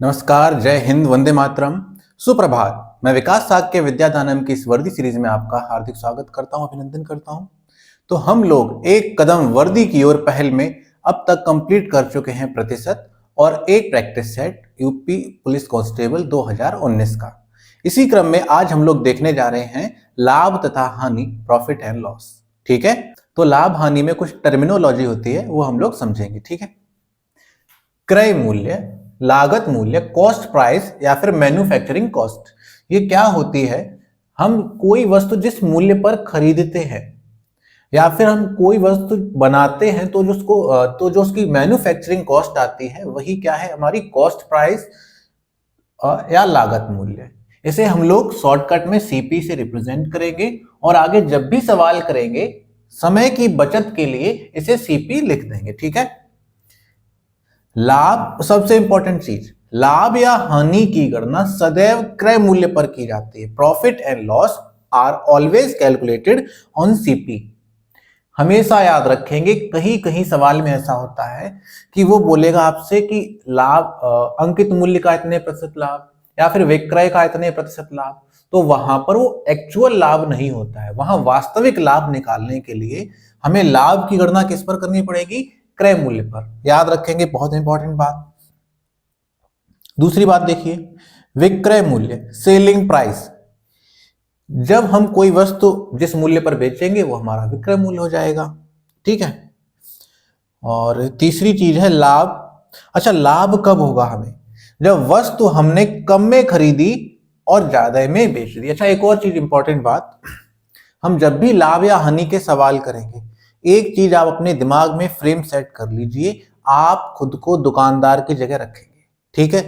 नमस्कार, जय हिंद, वंदे मातरम, सुप्रभात। मैं विकास साग के विद्यादानम की इस वर्दी सीरीज में आपका हार्दिक स्वागत करता हूं, अभिनंदन करता हूं। तो हम लोग एक कदम वर्दी की ओर पहल में अब तक कंप्लीट कर चुके हैं प्रतिशत और एक practice set UP police constable 2019 का। इसी क्रम में आज हम लोग देखने जा रहे हैं लाभ तथा हानि, प्रॉफिट एंड लॉस। ठीक है, तो लाभ हानि में कुछ टर्मिनोलॉजी होती है, वो हम लोग समझेंगे। ठीक है, क्रय मूल्य, लागत मूल्य, कॉस्ट प्राइस या फिर मैन्युफैक्चरिंग कॉस्ट, ये क्या होती है? हम कोई वस्तु जिस मूल्य पर खरीदते हैं या फिर हम कोई वस्तु बनाते हैं तो जो उसकी मैन्युफैक्चरिंग कॉस्ट आती है वही क्या है? हमारी कॉस्ट प्राइस या लागत मूल्य। इसे हम लोग शॉर्टकट में सीपी से रिप्रेजेंट करेंगे और आगे जब भी सवाल करेंगे समय की बचत के लिए इसे सीपी लिख देंगे। ठीक है, लाभ, सबसे इंपॉर्टेंट चीज, लाभ या हानि की गणना सदैव क्रय मूल्य पर की जाती है। Profit and loss are always calculated on CP. हमेशा याद रखेंगे, कहीं कहीं सवाल में ऐसा होता है कि वो बोलेगा आपसे कि लाभ, अंकित मूल्य का इतने प्रतिशत लाभ या फिर विक्रय का इतने प्रतिशत लाभ, तो वहां पर वो एक्चुअल लाभ नहीं होता है। वहां वास्तविक लाभ निकालने के लिए हमें लाभ की गणना किस पर करनी पड़ेगी? क्रय मूल्य पर। याद रखेंगे, बहुत इंपॉर्टेंट बात। दूसरी बात देखिए, विक्रय मूल्य, सेलिंग प्राइस। जब हम कोई वस्तु जिस मूल्य पर बेचेंगे वो हमारा विक्रय मूल्य हो जाएगा। ठीक है, और तीसरी चीज है लाभ। अच्छा, लाभ कब होगा हमें? जब वस्तु हमने कम में खरीदी और ज्यादा में बेच दी। अच्छा, एक और चीज इंपॉर्टेंट बात, हम जब भी लाभ या हानि के सवाल करेंगे, एक चीज आप अपने दिमाग में फ्रेम सेट कर लीजिए, आप खुद को दुकानदार की जगह रखेंगे। ठीक है,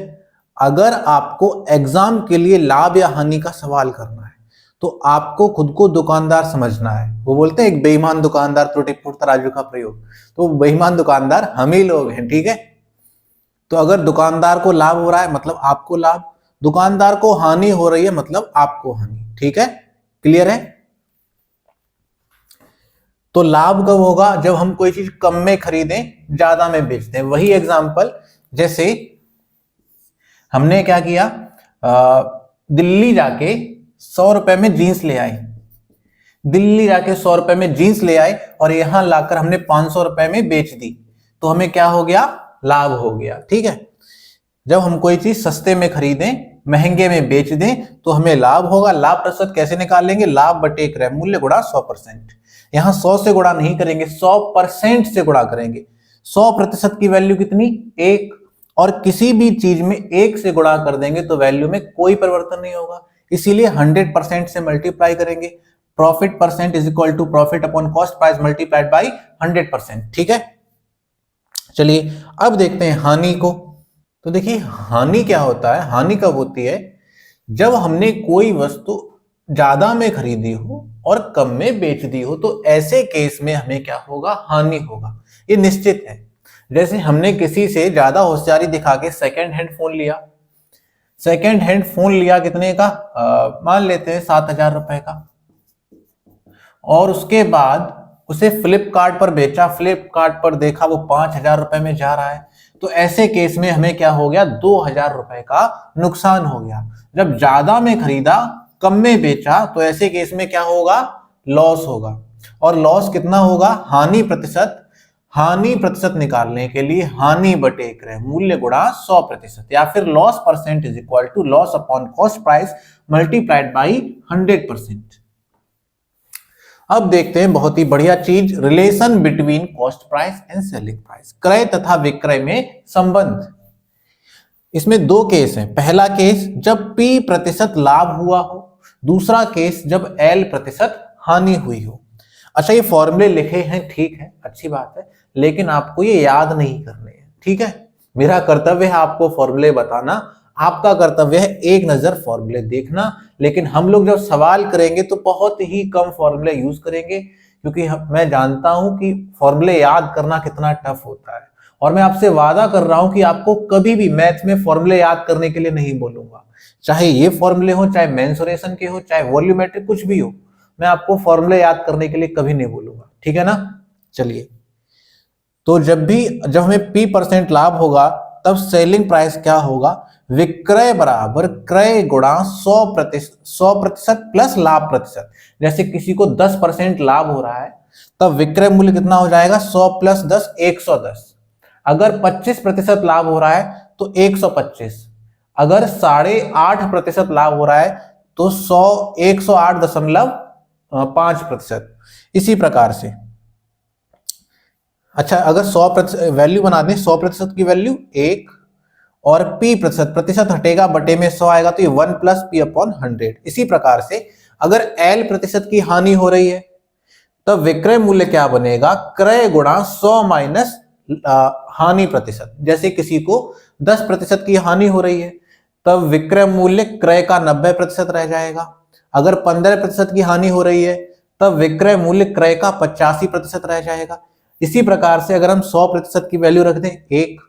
अगर आपको एग्जाम के लिए लाभ या हानि का सवाल करना है तो आपको खुद को दुकानदार समझना है। वो बोलते हैं एक बेईमान दुकानदार त्रुटिपूर्ण तराजू का प्रयोग, तो बेईमान दुकानदार हम ही लोग हैं। ठीक है, तो अगर दुकानदार को लाभ हो रहा है मतलब आपको लाभ, दुकानदार को हानि हो रही है मतलब आपको हानि। ठीक है, क्लियर है? तो लाभ कब होगा? जब हम कोई चीज कम में खरीदें, ज्यादा में बेचते हैं। वही एग्जांपल, जैसे हमने क्या किया, दिल्ली जाके 100 रुपए में जीन्स ले आए, दिल्ली जाके 100 रुपए में जीन्स ले आए और यहां लाकर हमने 500 रुपए में बेच दी, तो हमें क्या हो गया? लाभ हो गया। ठीक है, जब हम कोई चीज सस्ते में खरीदें, महंगे में बेच दें तो हमें लाभ होगा। लाभ प्रतिशत कैसे निकालेंगे? लाभ बटे क्रय मूल्य गुणा 100%। यहां 100 से गुणा नहीं करेंगे, 100% से गुणा करेंगे। 100% की वैल्यू कितनी? 1, और किसी भी चीज में 1 से गुणा कर देंगे तो वैल्यू में कोई परिवर्तन नहीं होगा, इसीलिए 100% से मल्टीप्लाई करेंगे। Profit percent is equal to profit upon cost price multiplied by 100%। ठीक है, चलिए अब देखते हैं हानि को। तो देखिए, हानि क्या होता है? हानि कब होती है? जब हमने कोई वस्तु ज्यादा में खरीदी हो और कम में बेच दी हो, तो ऐसे केस में हमें क्या होगा? हानि होगा, ये निश्चित है। जैसे हमने किसी से ज्यादा होशियारी दिखा के सेकेंड हैंड फोन लिया, सेकेंड हैंड फोन लिया कितने का? मान लेते हैं 7,000 रुपए का, और उसके बाद उसे फ्लिपकार्ट पर बेचा, फ्लिपकार्ट पर देखा वो 5,000 रुपए में जा रहा है, तो ऐसे केस में हमें क्या हो गया? 2,000 रुपए का नुकसान हो गया। जब ज्यादा में खरीदा, कम में बेचा, तो ऐसे केस में क्या होगा? लॉस होगा। और लॉस कितना होगा? हानि प्रतिशत। हानि प्रतिशत निकालने के लिए हानि बटे क्रय मूल्य गुणा 100%, या फिर loss percent is equal to loss upon cost price multiplied by 100%। अब देखते हैं बहुत ही बढ़िया चीज, relation between cost price and selling price, क्रय तथा विक्रय में संबंध। इसमें दो केस हैं। पहला केस जब P% लाभ हुआ हो, दूसरा केस जब L% हानि हुई हो। अच्छा, ये फॉर्मूले लिखे हैं, ठीक है, अच्छी बात है, लेकिन आपको ये याद नहीं करने हैं। ठीक है, मेरा कर्तव्य है आपको फॉर्मूले बताना, आपका कर्तव्य है एक नजर फॉर्मूले देखना। लेकिन हम लोग जब सवाल करेंगे तो बहुत ही कम फॉर्मूले यूज करेंगे, क्योंकि मैं जानता हूं कि फॉर्मूले याद करना कितना टफ होता है। और मैं आपसे वादा कर रहा हूं कि आपको कभी भी मैथ में फॉर्मूले याद करने के लिए नहीं बोलूंगा, चाहे ये फॉर्मूले हो, चाहे मेंसुरेशन के हो, चाहे वॉल्यूमेट्रिक, कुछ भी हो, मैं आपको फॉर्मूले याद करने के लिए कभी नहीं बोलूंगा। ठीक है ना? चलिए, तो जब हमें P% लाभ होगा तब सेलिंग प्राइस क्या होगा, विक्रय बराबर क्रय गुणा 100% प्लस लाभ प्रतिशत। जैसे किसी को 10% लाभ हो रहा है तब विक्रय मूल्य कितना हो जाएगा, 100 प्लस 10 110। अगर 25% लाभ हो रहा है तो 125। अगर 8.5% लाभ हो रहा है तो 108.5%। इसी प्रकार से अच्छा, अगर 100% वैल्यू बना दें, 100% की वैल्यू 1 और p प्रतिशत हटेगा, बटे में 100 आएगा तो ये 1 प्लस p अपॉन 100। इसी प्रकार से अगर l प्रतिशत की हानि हो रही है तब विक्रय मूल्य क्या बनेगा, क्रय गुणा 100 माइनस हानि प्रतिशत। जैसे किसी को 10% की हानि हो रही है तब विक्रय मूल्य क्रय का 90% रह जाएगा। अगर 15% की हानि हो रही है तब विक्रय मूल्य क्रय का 85% रह जाएगा। इसी प्रकार से अगर हम 100% की वैल्यू रख दें 1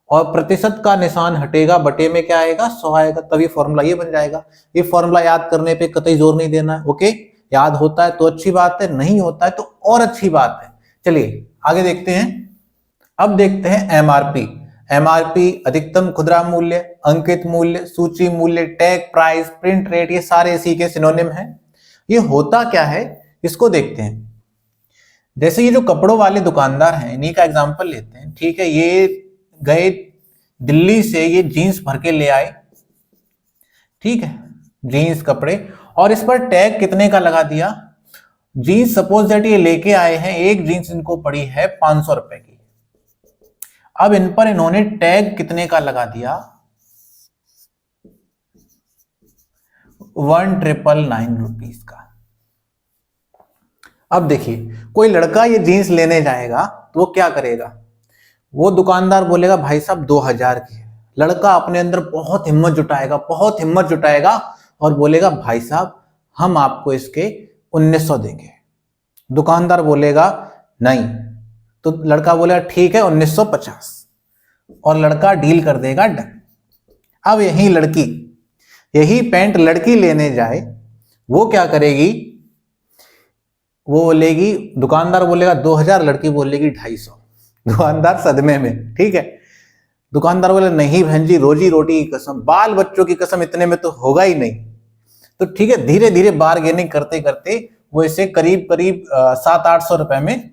और प्रतिशत का निशान हटेगा, बटे में क्या आएगा, 100 आएगा, तभी फॉर्मूला ये बन जाएगा। ये फॉर्मूला याद करने पे कतई जोर नहीं देना है, ओके। याद होता है तो अच्छी बात है, नहीं होता है तो और अच्छी बात है। चलिए आगे देखते हैं। अब देखते हैं एमआरपी। एमआरपी अधिकतम खुदरा मूल्य, अंकित मूल्य, सूची मूल्य, टैग प्राइस, प्रिंट रेट, ये सारे इसी के सिनोनिम हैं। ये होता क्या है इसको देखते हैं। जैसे ये जो कपड़ों वाले दुकानदार हैं, इन्हीं का एग्जांपल लेते हैं, ठीक है। ये गए दिल्ली से, ये जीन्स भर के ले आए, ठीक है, जीन्स कपड़े, और इस पर टैग कितने का लगा दिया। जीन्स सपोज दैट ये लेके आए हैं, एक जीन्स इनको पड़ी है 500 रुपए की। अब इन पर इन्होंने टैग कितने का लगा दिया, 1999 रुपीस का। अब देखिए कोई लड़का ये जीन्स लेने जाएगा तो वो क्या करेगा, वो दुकानदार बोलेगा भाई साहब 2000 की है। लड़का अपने अंदर बहुत हिम्मत जुटाएगा और बोलेगा भाई साहब हम आपको इसके 1900 देंगे। दुकानदार बोलेगा नहीं, तो लड़का बोलेगा ठीक है 1950, और लड़का डील कर देगा डन। अब यही पैंट लड़की लेने जाए, वो क्या करेगी, वो बोलेगी, दुकानदार बोलेगा 2000, लड़की बोलेगी 250। दुकानदार सदमे में, ठीक है। दुकानदार बोले नहीं बहन जी, रोजी रोटी की कसम, बाल बच्चों की कसम, इतने में तो होगा ही नहीं। तो ठीक है, धीरे धीरे बार्गेनिंग करते करते वो इसे करीब 700-800 रुपए में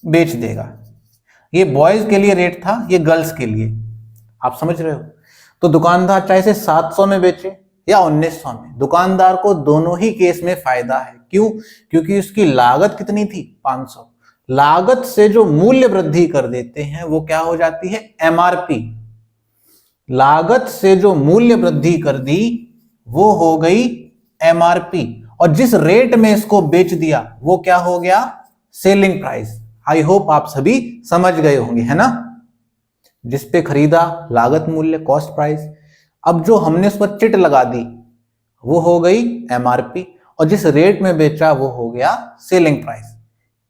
बेच देगा। ये बॉयज के लिए रेट था, ये गर्ल्स के लिए, आप समझ रहे हो। तो दुकानदार चाहे इसे 700 में बेचे या 1900 में, दुकानदार को दोनों ही केस में फायदा है। क्यों, क्योंकि उसकी लागत कितनी थी, 500। लागत से जो मूल्य वृद्धि कर देते हैं वो क्या हो जाती है, एमआरपी। लागत से जो मूल्य वृद्धि कर दी वो हो गई एमआरपी, और जिस रेट में इसको बेच दिया वो क्या हो गया, सेलिंग प्राइस। आई होप आप सभी समझ गए होंगे, है ना। जिस पे खरीदा लागत मूल्य, कॉस्ट प्राइस। अब जो हमने उस पर चिट लगा दी वो हो गई एमआरपी, और जिस रेट में बेचा वो हो गया सेलिंग प्राइस।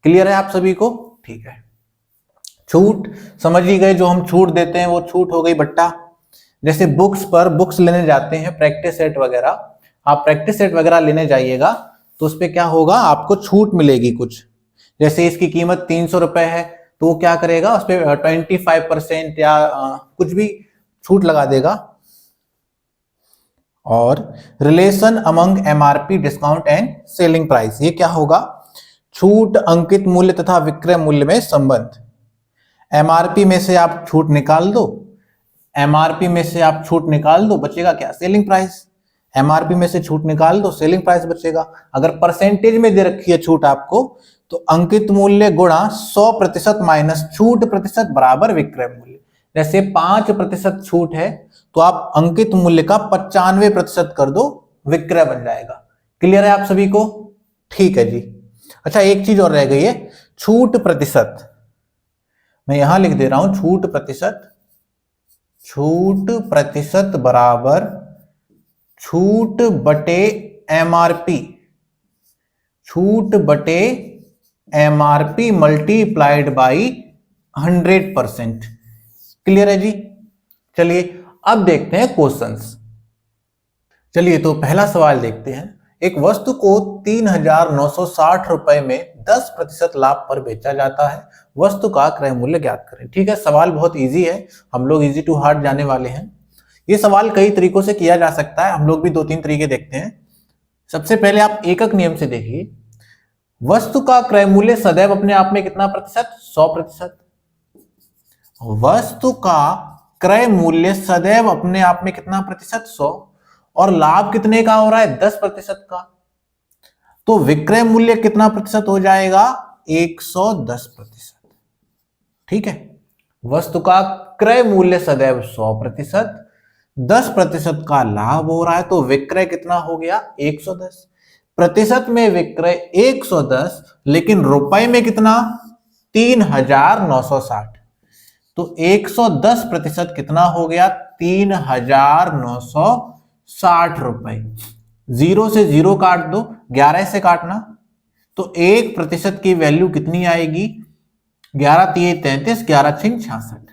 क्लियर है आप सभी को, ठीक है। छूट समझ ही गए, जो हम छूट देते हैं वो छूट हो गई बट्टा। जैसे बुक्स लेने जाते हैं, प्रैक्टिस सेट वगैरह, आप प्रैक्टिस सेट वगैरह लेने जाइएगा तो उस पर क्या होगा, आपको छूट मिलेगी कुछ। जैसे इसकी कीमत 300 रुपए है तो वो क्या करेगा, उस पर 25% या कुछ भी छूट लगा देगा। और relation among MRP, discount and selling price, ये क्या होगा, छूट, अंकित मूल्य तथा विक्रय मूल्य में संबंध। एमआरपी में से आप छूट निकाल दो, एमआरपी में से आप छूट निकाल दो, बचेगा क्या, सेलिंग प्राइस। एमआरपी में से छूट निकाल दो, सेलिंग प्राइस बचेगा। अगर परसेंटेज में दे रखी है छूट आपको, तो अंकित मूल्य गुणा 100% माइनस छूट प्रतिशत बराबर विक्रय मूल्य। जैसे 5% छूट है तो आप अंकित मूल्य का 95% कर दो, विक्रय बन जाएगा। क्लियर है आप सभी को, ठीक है जी। अच्छा एक चीज और रह गई है, छूट प्रतिशत। मैं यहां लिख दे रहा हूं, छूट प्रतिशत बराबर छूट बटे एमआरपी, छूट बटे एमआरपी मल्टीप्लाइड बाई 100%। क्लियर है जी। चलिए अब देखते हैं क्वेश्चंस। चलिए तो पहला सवाल देखते हैं। एक वस्तु को 3,960 रुपए में 10% लाभ पर बेचा जाता है, वस्तु का क्रय मूल्य ज्ञात करें। ठीक है, सवाल बहुत इजी है, हम लोग इजी टू हार्ड जाने वाले हैं। ये सवाल कई तरीकों से किया जा सकता है, हम लोग भी 2-3 तरीके देखते हैं। सबसे पहले आप एकक नियम से देखिए, वस्तु का क्रय मूल्य सदैव अपने आप में कितना प्रतिशत? 100%। वस्तु का क्रय मूल्य सदैव अपने आप में कितना प्रतिशत? 100। और लाभ कितने का हो रहा है? 10% का। तो विक्रय मूल्य कितना प्रतिशत हो जाएगा? 110%। ठीक है, वस्तु का क्रय मूल्य सदैव 100%, 10% का लाभ हो रहा है, तो विक्रय कितना हो गया? 110। प्रतिशत में विक्रय 110, लेकिन रुपए में कितना? 3,960। तो 110% कितना हो गया? 3,960 रुपए। 0 से 0 काट दो, 11 से काटना, तो 1% की वैल्यू कितनी आएगी? 11 तिये 33, 11 छिंग 66।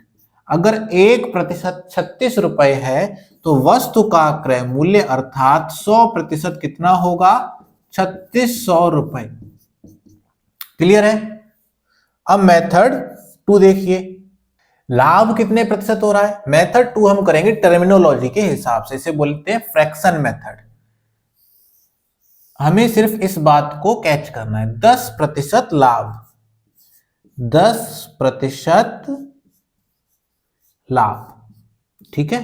अगर 1% 36 रुपए है, तो वस्तु का क्रय मूल्य अर्थात 100% कितना होगा? 3600 रुपए। क्लियर है? अब मेथड 2 देखिए, लाभ कितने प्रतिशत हो रहा है? मेथड 2 हम करेंगे टर्मिनोलॉजी के हिसाब से, इसे बोलते हैं फ्रैक्शन मेथड। हमें सिर्फ इस बात को कैच करना है, 10% लाभ, 10% लाभ। ठीक है,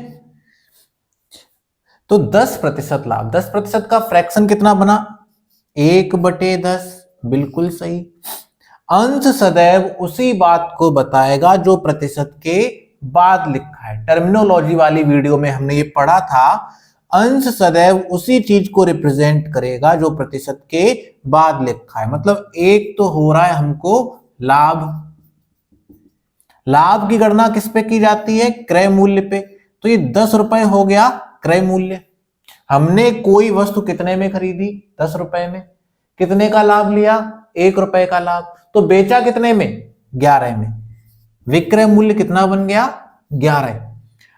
तो 10% लाभ, 10% का फ्रैक्शन कितना बना? 1/10। बिल्कुल सही। अंश सदैव उसी बात को बताएगा जो प्रतिशत के बाद लिखा है। टर्मिनोलॉजी वाली वीडियो में हमने ये पढ़ा था, अंश सदैव उसी चीज को रिप्रेजेंट करेगा जो प्रतिशत के बाद लिखा है। मतलब एक तो हो रहा है हमको लाभ, लाभ की गणना किस पे की जाती है? क्रय मूल्य पे। तो ये 10 रुपए हो गया क्रय मूल्य। हमने कोई वस्तु कितने में खरीदी? 10 रुपए में। कितने का लाभ लिया? 1 रुपए का लाभ। तो बेचा कितने में? 11 में। विक्रय मूल्य कितना बन गया? 11।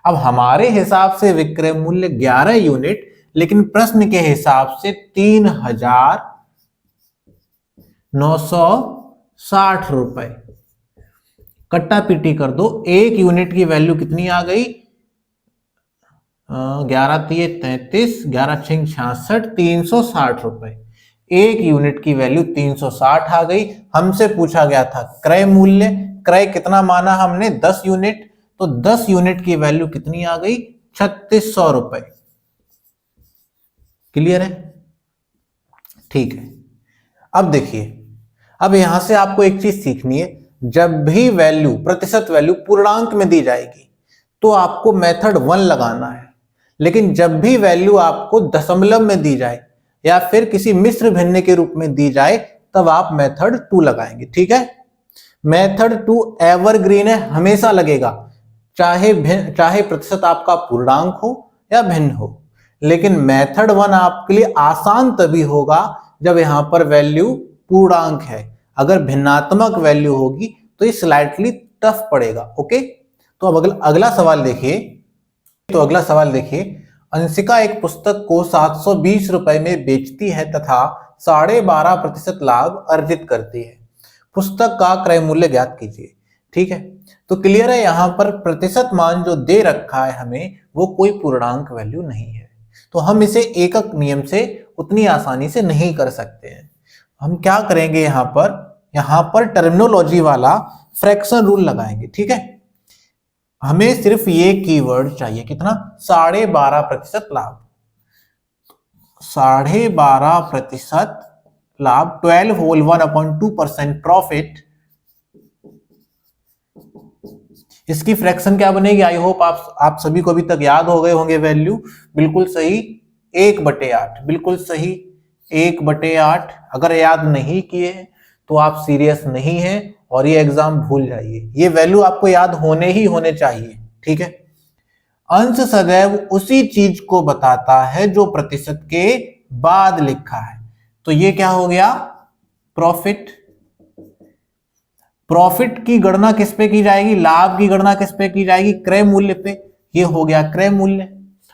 अब हमारे हिसाब से विक्रय मूल्य 11 यूनिट, लेकिन प्रश्न के हिसाब से 3,960 रुपए। कट्टा पीटी कर दो, 1 यूनिट की वैल्यू कितनी आ गई? 11 तिये 33, 11 छिंग 66, 360 रुपए। 1 यूनिट की वैल्यू 360 आ गई। हमसे पूछा गया था क्रय मूल्य, क्रय कितना माना हमने? 10 यूनिट। तो 10 यूनिट की वैल्यू कितनी आ गई? 3600 रुपए। क्लियर है? ठीक है, अब देखिए, अब यहां से आपको एक चीज सीखनी है, जब भी वैल्यू, प्रतिशत वैल्यू पूर्णांक में दी जाएगी तो आपको मेथड 1 लगाना है, लेकिन जब भी वैल्यू आपको दशमलव में दी जाए या फिर किसी मिश्र भिन्न के रूप में दी जाए तब आप मेथड 2 लगाएंगे। ठीक है, मेथड 2 एवरग्रीन है, हमेशा लगेगा, चाहे प्रतिशत आपका पूर्णांक हो या भिन्न हो। लेकिन मेथड 1 आपके लिए आसान तभी होगा जब यहां पर वैल्यू पूर्णांक है। अगर भिन्नात्मक वैल्यू होगी तो ये स्लाइटली टफ पड़ेगा। ओके, तो अब अगला सवाल देखिए। तो अगला सवाल देखिए, अंशिका एक पुस्तक को 720 रुपए में बेचती है तथा 12.5% लाभ अर्जित करती है। पुस्तक का क्रय मूल्य ज्ञात कीजिए। ठीक है, तो क्लियर है, यहां पर प्रतिशत मान जो दे रखा है हमें वो कोई पूर्णांक वैल्यू नहीं है, तो हम इसे एकक नियम से उतनी आसानी से नहीं कर सकते हैं। हम क्या करेंगे, यहां पर टर्मिनोलॉजी वाला फ्रैक्शन रूल लगाएंगे। ठीक है, हमें सिर्फ ये कीवर्ड चाहिए, कितना? 12.5% लाभ, 12.5% लाभ, 12 होल 1/2% प्रॉफिट। इसकी फ्रैक्शन क्या बनेगी? आई होप आप सभी को अभी तक याद हो गए होंगे वैल्यू। बिल्कुल सही, 1/8। बिल्कुल सही, 1/8। अगर याद नहीं किए तो आप सीरियस नहीं हैं और ये एग्जाम भूल जाइए। ये वैल्यू आपको याद होने चाहिए। ठीक है, अंश सदैव उसी चीज को बताता है जो प्रतिशत के बाद लिखा है। तो ये क्या हो गया? प्रॉफिट। प्रॉफिट की गणना किस पे की जाएगी? लाभ की गणना किस पे की जाएगी? क्रय मूल्य पे। ये हो गया क्रय मूल्य।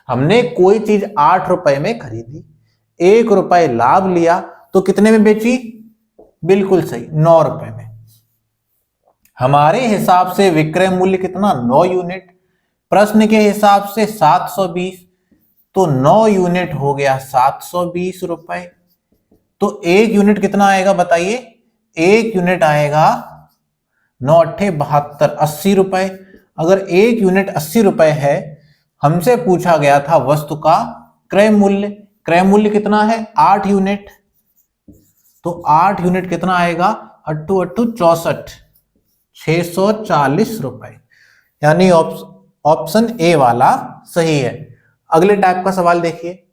हमने कोई चीज 8 रुपए में खरीदी, ₹1 लाभ लिया तो कितने में बेची? बिल्कुल सही, ₹9 में। हमारे हिसाब से विक्रय मूल्य कितना? 9 यूनिट। प्रश्न के हिसाब से 720, तो 9 यूनिट हो गया ₹720। तो 1 यूनिट कितना आएगा बताइए? 1 यूनिट आएगा 9 अट्ठे 72, ₹80। अगर 1 यूनिट ₹80 है, हमसे पूछा गया था वस्तु का क्रय मूल्य। क्रय मूल्य कितना है? 8 यूनिट। तो 8 यूनिट कितना आएगा? 8 8 64, ₹640। यानी ऑप्शन ए वाला सही है। अगले टाइप का सवाल देखिए।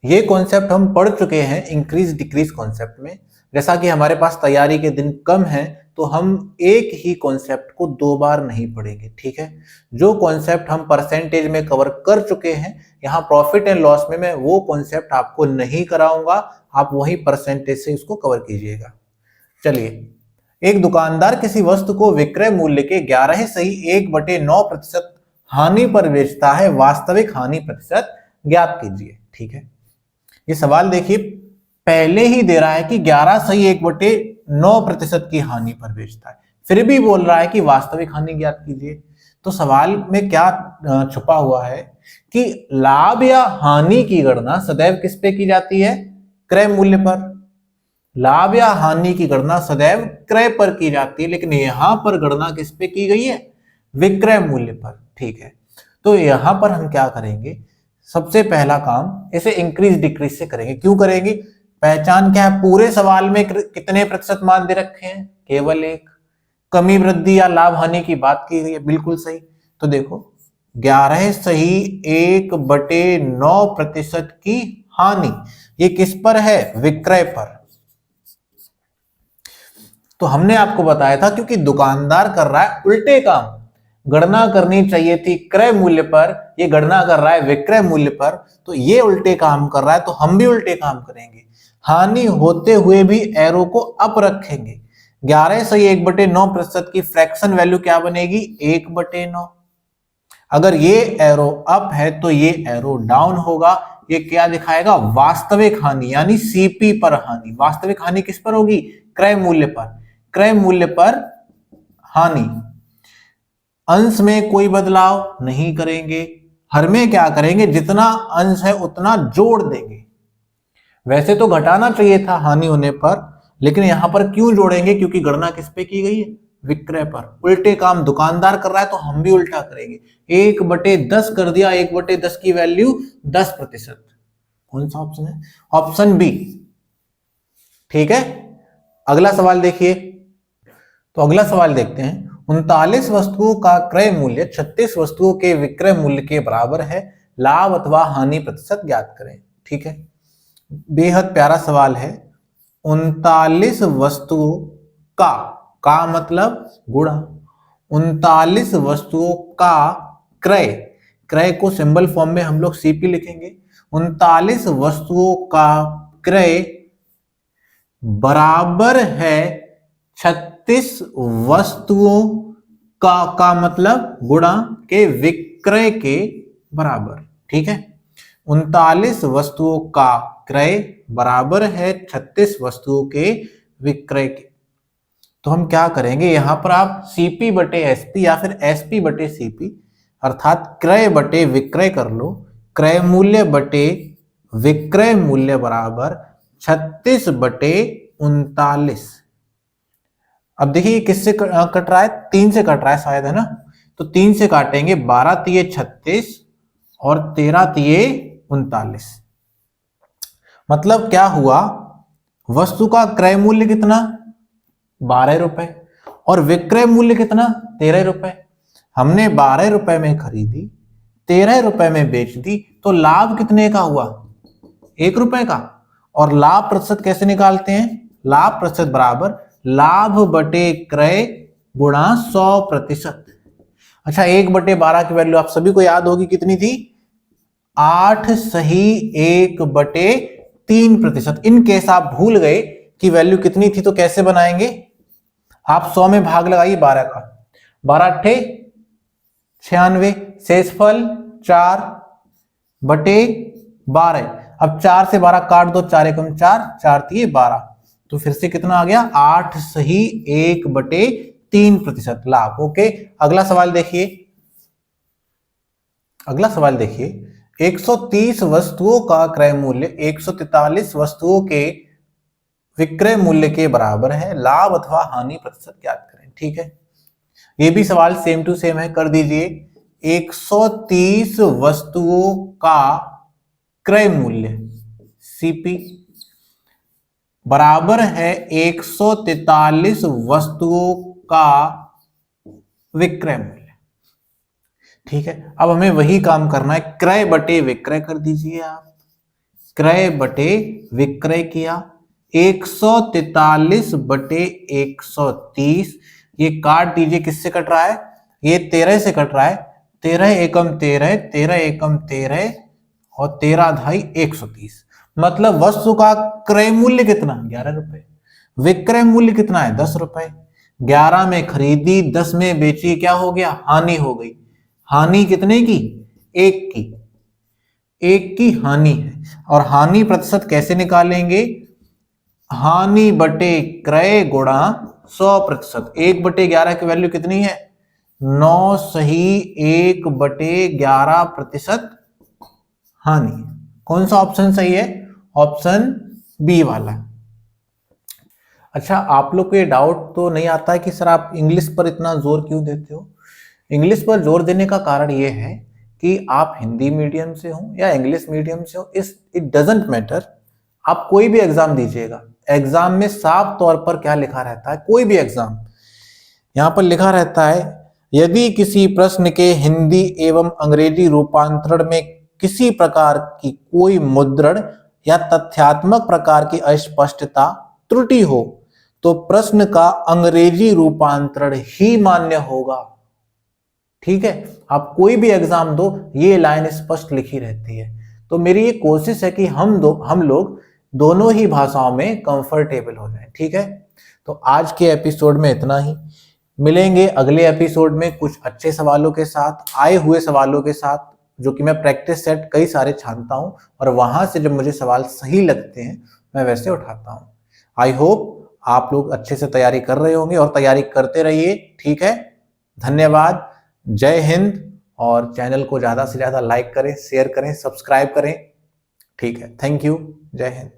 ये कॉन्सेप्ट हम पढ़ चुके हैं इंक्रीज डिक्रीज कॉन्सेप्ट में। जैसा कि हमारे पास तैयारी के दिन कम है, तो हम एक ही कॉन्सेप्ट को 2 बार नहीं पढ़ेंगे, ठीक है। जो कॉन्सेप्ट हम परसेंटेज में कवर कर चुके हैं, यहाँ प्रॉफिट एंड लॉस में मैं वो कॉन्सेप्ट आपको नहीं कराऊंगा, आप वही परसेंटेज से उसको कवर कीजिएगा। चलिए, एक दुकानदार किसी वस्तु को विक्रय मूल्य के 11.1/9% हानि पर बेचता है, वास्तविक हानि प्रतिशत ज्ञात कीजिए। ठीक है, ये सवाल देखिए, पहले ही दे रहा है कि 11/1/9% की हानि पर बेचता है, फिर भी बोल रहा है कि वास्तविक हानि ज्ञात कीजिए। तो सवाल में क्या छुपा हुआ है कि लाभ या हानि की गणना सदैव किस पे की जाती है? क्रय मूल्य पर। लाभ या हानि की गणना सदैव क्रय पर की जाती है, लेकिन यहां पर गणना किस पे की गई है? विक्रय मूल्य पर। ठीक है, तो यहां पर हम क्या करेंगे? सबसे पहला काम इसे इंक्रीज डिक्रीज से करेंगे। क्यों करेंगे? पहचान क्या है? पूरे सवाल में कितने प्रतिशत मान दे रखे हैं? केवल 1। कमी वृद्धि या लाभ हानि की बात की गई है, बिल्कुल सही। तो देखो, 11/1/9% की हानि, ये किस पर है? विक्रय पर। तो हमने आपको बताया था क्योंकि दुकानदार कर रहा है उल्टे काम, गणना करनी चाहिए थी क्रय मूल्य पर, ये गणना कर रहा है विक्रय मूल्य पर, तो ये उल्टे काम कर रहा है, तो हम भी उल्टे काम करेंगे। हानि होते हुए भी एरो को अप रखेंगे। 11/1/9% की फ्रैक्शन वैल्यू क्या बनेगी? 1/9। अगर ये एरो अप है तो ये एरो डाउन होगा। ये क्या दिखाएगा? वास्तविक हानि, यानी सीपी पर हानि। वास्तविक हानि किस पर होगी? क्रय मूल्य पर। क्रय मूल्य पर हानि। अंश में कोई बदलाव नहीं करेंगे, हर में क्या करेंगे? जितना अंश है उतना जोड़ देंगे। वैसे तो घटाना चाहिए था हानि होने पर, लेकिन यहां पर क्यों जोड़ेंगे? क्योंकि गणना किस पे की गई है? विक्रय पर। उल्टे काम दुकानदार कर रहा है तो हम भी उल्टा करेंगे। 1/10 कर दिया, 1/10 की वैल्यू 10%। कौन सा ऑप्शन है? Option B. ठीक है, अगला सवाल देखिए। तो अगला सवाल देखते हैं। 39 वस्तुओं का क्रय मूल्य 36 वस्तुओं के विक्रय मूल्य के बराबर है, लाभ अथवा हानि प्रतिशत ज्ञात करें। ठीक है, बेहद प्यारा सवाल है। 39 वस्तुओं का मतलब गुणा, 39 वस्तुओं का क्रय, क्रय को सिंबल फॉर्म में हम लोग सीपी लिखेंगे। 39 वस्तुओं का क्रय बराबर है 36 वस्तुओं का मतलब गुणा के विक्रय के बराबर। ठीक है, 39 वस्तुओं का क्रय बराबर है 36 वस्तुओं के विक्रय के। तो हम क्या करेंगे? यहां पर आप सीपी बटे एसपी या फिर एसपी बटे सीपी अर्थात क्रय बटे विक्रय कर लो। क्रय मूल्य बटे विक्रय मूल्य बराबर 36/39। अब देखिए किससे कट रहा है? 3 से कट रहा है शायद, है ना? तो 3 से काटेंगे, 12 तिये 36 और 13 तिये 39। मतलब क्या हुआ? वस्तु का क्रय मूल्य कितना? ₹12 और विक्रय मूल्य कितना? ₹13। हमने ₹12 में खरीदी, ₹13 में बेच दी, तो लाभ कितने का हुआ? ₹1 का। और लाभ प्रतिशत कैसे निकालते हैं? लाभ प्रतिशत बराबर लाभ बटे क्रय गुणा 100%। अच्छा, 1/12 की वैल्यू आप सभी को याद होगी, कितनी थी? 8 सही 1/3%। इन केस आप भूल गए कि वैल्यू कितनी थी तो कैसे बनाएंगे? आप 100 में भाग लगाइए 12 का, 12 अट्ठे 96, शेषफल 4/12। अब 4 से 12 काट दो, 4 एकम 4, 4 तिये 12, तो फिर से कितना आ गया 8 सही 1/3% लाभ। ओके, अगला सवाल देखिए, अगला सवाल देखिए, 130 वस्तुओं का क्रय मूल्य 143 वस्तुओं के विक्रय मूल्य के बराबर है, लाभ अथवा हानि प्रतिशत ज्ञात करें। ठीक है, ये भी सवाल सेम टू सेम है, कर दीजिए। 130 वस्तुओं का क्रय मूल्य सीपी बराबर है 143 वस्तुओं का विक्रय मूल्य। ठीक है, अब हमें वही काम करना है, क्रय बटे विक्रय कर दीजिए आप। क्रय बटे विक्रय किया, 143 बटे 130, ये काट दीजिए, किससे कट रहा है, ये 13 से कट रहा है, 13 एकम 13, 13 एकम 13 और 13 धाई 130, मतलब वस्तु का क्रय मूल्य कितना, 11 रुपए, विक्रय मूल्य कितना है, 10 रुपए। 11 में खरीदी, 10 में बेची, क्या हो गया, हानि हो गई। हानि कितने की, 1 की, 1 की हानि है। और हानि प्रतिशत कैसे निकालेंगे, हानि बटे क्रय गुणा 100%। 1/11 की वैल्यू कितनी है, 9 सही 1/11% हानि। कौन सा ऑप्शन सही है, ऑप्शन बी वाला। अच्छा, आप लोग को ये डाउट तो नहीं आता है कि सर आप इंग्लिश पर इतना जोर क्यों देते हो। इंग्लिश पर जोर देने का कारण ये है कि आप हिंदी मीडियम से हो या इंग्लिश मीडियम से हो, इट डजंट मैटर, आप कोई भी एग्जाम दीजिएगा, एग्जाम में साफ तौर पर क्या लिखा रहता है, कोई भी एग्जाम, यहां पर लिखा रहता है, यदि किसी प्रश्न के हिंदी एवं अंग्रेजी रूपांतरण में किसी प्रकार की कोई मुद्रण या तथ्यात्मक प्रकार की अस्पष्टता त्रुटि हो तो प्रश्न का अंग्रेजी रूपांतरण ही मान्य होगा। ठीक है, आप कोई भी एग्जाम दो, ये लाइन स्पष्ट लिखी रहती है। तो मेरी ये कोशिश है कि हम लोग दोनों ही भाषाओं में कंफर्टेबल हो जाएं। ठीक है, तो आज के एपिसोड में इतना ही, मिलेंगे अगले एपिसोड में कुछ अच्छे सवालों के साथ, आए हुए सवालों के साथ, जो कि मैं प्रैक्टिस सेट कई सारे छानता हूं और वहां से जब मुझे सवाल सही लगते हैं मैं वैसे उठाता हूं। आई होप आप लोग अच्छे से तैयारी कर रहे होंगे और तैयारी करते रहिए। ठीक है, धन्यवाद, जय हिंद, और चैनल को ज्यादा से ज्यादा लाइक करें, शेयर करें, सब्सक्राइब करें। ठीक है, थैंक यू, जय हिंद।